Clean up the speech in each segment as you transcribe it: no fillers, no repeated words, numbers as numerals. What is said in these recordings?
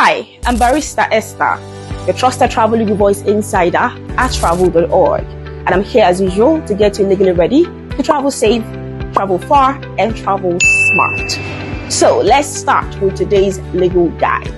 Hi, I'm Barrister Esther, your trusted travel legal voice insider at Travul.org, and I'm here as usual to get you legally ready to travel safe, travel far, and travel smart. So let's start with today's legal guide.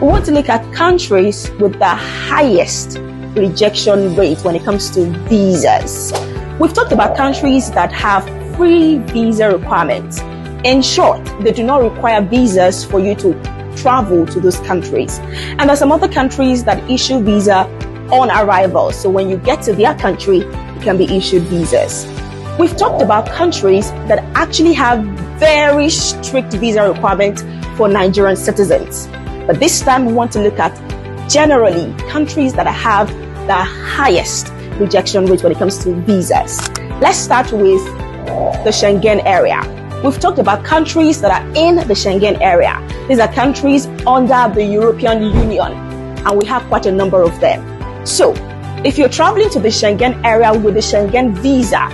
We want to look at countries with the highest rejection rate when it comes to visas. We've talked about countries that have free visa requirements. In short, they do not require visas for you to travel to those countries. And there's some other countries that issue visa on arrival. So when you get to their country, you can be issued visas. We've talked about countries that actually have very strict visa requirements for Nigerian citizens. But this time we want to look at generally countries that have the highest rejection rate when it comes to visas. Let's start with the Schengen area. We've talked about countries that are in the Schengen area. These are countries under the European Union, and we have quite a number of them. So, if you're traveling to the Schengen area with the Schengen visa,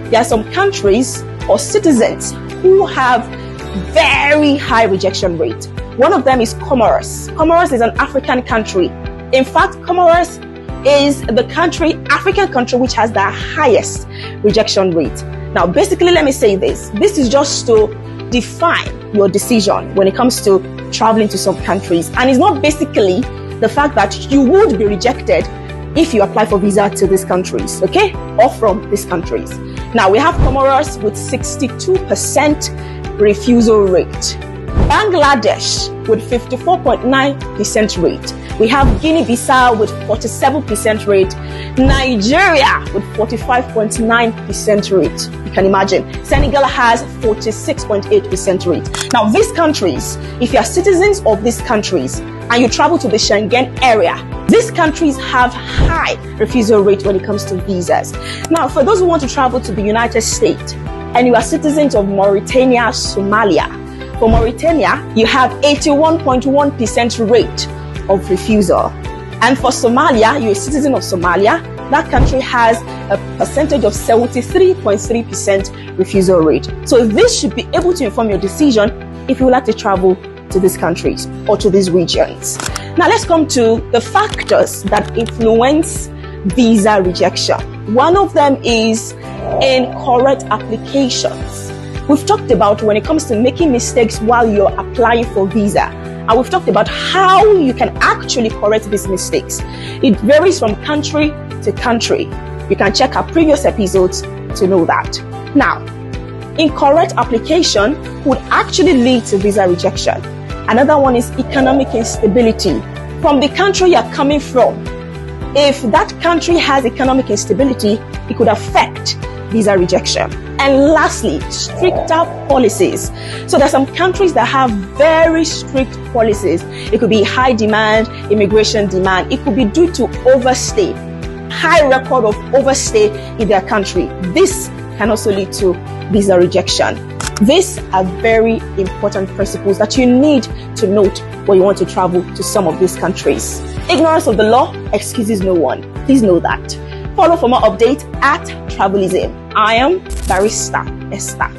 there are some countries or citizens who have very high rejection rate. One of them is Comoros. Comoros is an African country. In fact, Comoros is the African country which has the highest rejection rate. Now, basically, let me say this. This is just to define your decision when it comes to traveling to some countries. And it's not basically the fact that you would be rejected if you apply for visa to these countries, okay? Or from these countries. Now, we have Comoros with 62% refusal rate. Bangladesh with 54.9% rate. We have Guinea-Bissau with 47% rate. Nigeria with 45.9% rate. You can imagine. Senegal has 46.8% rate. Now, these countries, if you are citizens of these countries and you travel to the Schengen area, these countries have high refusal rate when it comes to visas. Now, for those who want to travel to the United States and you are citizens of Mauritania and Somalia, for Mauritania, you have 81.1% rate of refusal. And for Somalia, you're a citizen of Somalia, that country has a percentage of 73.3% refusal rate. So this should be able to inform your decision if you would like to travel to these countries or to these regions. Now let's come to the factors that influence visa rejection. One of them is incorrect applications. We've talked about when it comes to making mistakes while you're applying for visa. And we've talked about how you can actually correct these mistakes. It varies from country to country. You can check our previous episodes to know that. Now, incorrect application would actually lead to visa rejection. Another one is economic instability. From the country you're coming from, if that country has economic instability, it could affect visa rejection. And lastly, stricter policies. So there are some countries that have very strict policies. It could be high demand, immigration demand. It could be due to overstay, high record of overstay in their country. This can also lead to visa rejection. These are very important principles that you need to note when you want to travel to some of these countries. Ignorance of the law excuses no one. Please know that. Follow for more updates at Travelism. I am Barrister Esther.